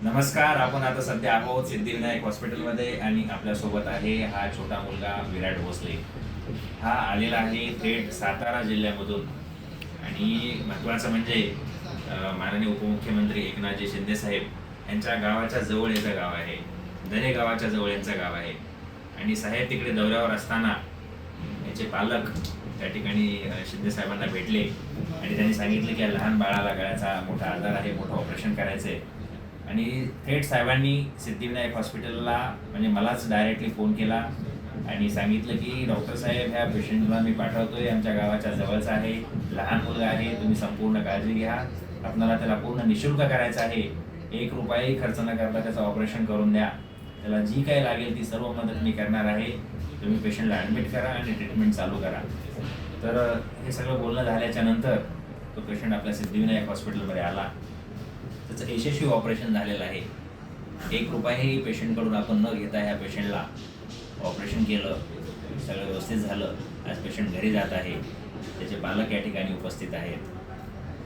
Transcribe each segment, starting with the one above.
नमस्कार. आपण आता सध्या आहोत सिद्धिविनायक हॉस्पिटलमध्ये आणि आपल्यासोबत आहे हा छोटा मुलगा विराट भोसले. हा आलेला आहे थेट सातारा जिल्ह्यामधून आणि महत्त्वाचं म्हणजे माननीय उपमुख्यमंत्री एकनाथजी शिंदे साहेब यांच्या गावाच्या जवळ याचं गाव आहे. दरे गावाच्या जवळ यांचं गाव आहे आणि साहेब तिकडे दौऱ्यावर असताना याचे पालक त्या ठिकाणी शिंदे साहेबांना भेटले आणि त्यांनी सांगितले की लहान बाळाला गळ्याचा मोठा आजार आहे, मोठं ऑपरेशन करायचं आहे. आणि थेट साहेबांनी सिद्धिविनायक हॉस्पिटलला म्हणजे मलाच डायरेक्टली फोन केला आणि सांगितलं की डॉक्टर साहेब ह्या पेशंटला मी पाठवतोय, आमच्या गावाच्या जवळचा आहे, लहान मुलगा आहे, तुम्ही संपूर्ण काळजी घ्या, आपल्याला त्याला पूर्ण निशुल्क करायचं आहे, 1 रुपयाही खर्च न करता त्याचं ऑपरेशन करून द्या, त्याला जी काही लागेल ती सर्व मदत मी करणार आहे, तुम्ही पेशंटला ॲडमिट करा आणि ट्रीटमेंट चालू करा. तर हे सगळं बोलणं झाल्याच्या नंतर तो पेशंट आपल्या सिद्धिविनायक हॉस्पिटलमध्ये आला. त्याचं यशस्वी ऑपरेशन झालेलं आहे. 1 रुपयाही पेशंटकडून आपण न घेता ह्या पेशंटला ऑपरेशन केलं, सगळं व्यवस्थित झालं. आज पेशंट घरी जात आहे, त्याचे पालक या ठिकाणी उपस्थित आहेत.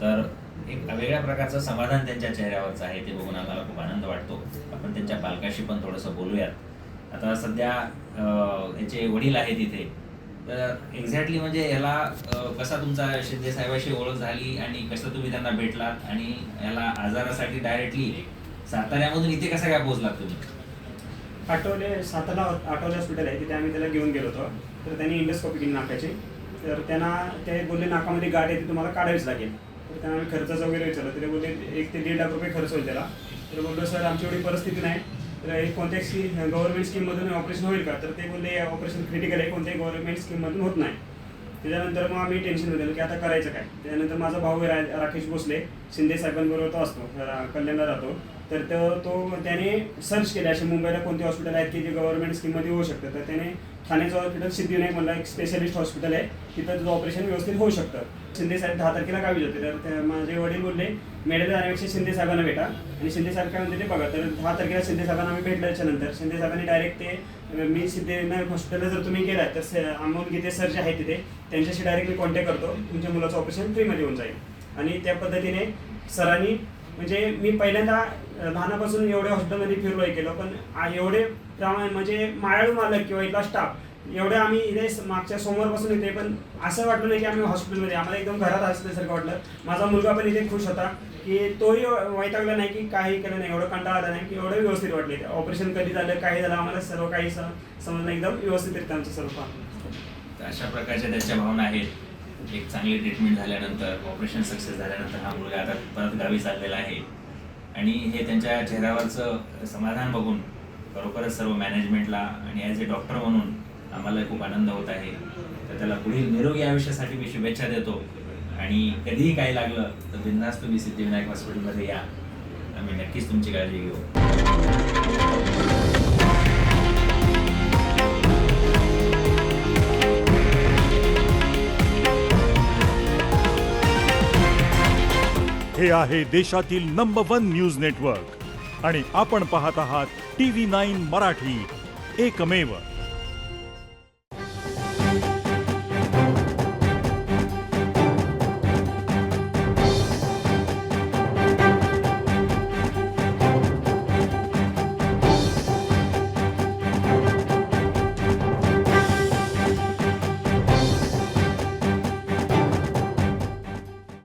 तर एक वेगळ्या प्रकारचं समाधान त्यांच्या चेहऱ्यावरचं आहे, ते बघून आम्हाला खूप आनंद वाटतो. आपण त्यांच्या पालकाशी पण थोडंसं बोलूयात. आता सध्या याचे वडील आहेत इथे, तर एक्झॅक्टली म्हणजे याला कसा तुमचा शिंदे साहेबाशी ओळख झाली आणि कसं तुम्ही त्यांना भेटलात आणि याला आजारासाठी डायरेक्टली साताऱ्यामधून इथे कसा काय पोहोचलात तुम्ही? सातारा आठवले हॉस्पिटल आहे, तिथे आम्ही त्याला घेऊन गेलो होतो. तर त्यांनी इंडोस्कोपी केली नाकाची. तर त्यांना ते बोलले नाकामध्ये गाठ आहे, ती तुम्हाला काढावीच लागेल. तर त्यांना आम्ही खर्चाचं वगैरे विचारलं. ते बोलले 1 ते 1.5 लाख रुपये खर्च होईल त्याला. तर बोललो सर आमची एवढी परिस्थिती नाही, तर कोणत्याही गव्हर्नमेंट स्कीममधून ऑपरेशन होईल का? तर ते बोलले ऑपरेशन क्रिटिकल आहे, कोणत्याही गव्हर्नमेंट स्कीममधून होत नाही. त्याच्यानंतर मग आम्ही टेन्शन दिलं की आता करायचं काय. त्यानंतर माझा भाऊ राकेश भोसले शिंदे साहेबांबरोबर तो असतो, कल्याणला राहतो. तर त्याने सर्च केले असे मुंबईला कोणते हॉस्पिटल आहेत की जे गव्हर्नमेंट स्कीममध्ये होऊ शकतं. तर त्याने ठाण्याचं हॉस्पिटल सिद्धिविनायक म्हणलं एक स्पेशलिस्ट हॉस्पिटल आहे, तिथं तुझं ऑपरेशन व्यवस्थित होऊ शकतं. शिंदे साहेब 10 तारखेला गावी होते. तर माझे वडील बोलले मेडल जाण्यापेक्षा शिंदे साहेबांना भेटा. आणि शिंदे साहेब काय म्हणते ते बघा. तर 10 तारखेला शिंदे साहेबांना आम्ही भेटल्याच्या नंतर शिंदे साहेबांनी डायरेक्ट ते मी सिद्धिविनायक हॉस्पिटलला जर तुम्ही गेलात तर अमोल गीते सर जे आहेत तिथे त्यांच्याशी डायरेक्टली कॉन्टॅक्ट करतो, तुमच्या मुलाचं ऑपरेशन फ्रीमध्ये होऊन जाईल. आणि त्या पद्धतीने सरांनी म्हणजे मी पहिल्यांदा लहानापासून एवढ्या हॉस्पिटलमध्ये फिरलो केलं, पण एवढे म्हणजे मायाळू मालक किंवा इथला स्टाफ एवढे आम्ही इथे मागच्या सोमवारपासून इथे, पण असं वाटलं नाही की आम्ही हॉस्पिटलमध्ये, आम्हाला एकदम घरात असल्यासारखं वाटलं. माझा मुलगा पण इथे खुश होता की तोही वैतागला नाही की काही केलं नाही, एवढं कंटाळा आला नाही की एवढं व्यवस्थित वाटले. ऑपरेशन कधी झालं काही झालं आम्हाला सर्व काही समजलं, एकदम व्यवस्थित आमचं सर्व काम. अशा प्रकारच्या त्यांच्या भावना आहेत. एक चांगली ट्रीटमेंट झाल्यानंतर, ऑपरेशन सक्सेस झाल्यानंतर हा मुलगा आता परत गावी चाललेला आहे आणि हे त्यांच्या चेहऱ्यावरचं समाधान बघून खरोखरच सर्व मॅनेजमेंटला आणि ॲज ए डॉक्टर म्हणून आम्हाला खूप आनंद होत आहे. तर त्याला पुढील निरोगी आयुष्यासाठी मी शुभेच्छा देतो आणि कधीही काही लागलं तर बिनधास्त तुम्ही सिद्धिविनायक हॉस्पिटलमध्ये या, आम्ही नक्कीच तुमची काळजी घेऊ. हे आहे देशातील नंबर 1 न्यूज नेटवर्क आणि आपण पाहत आहात TV9 मराठी, एकमेव.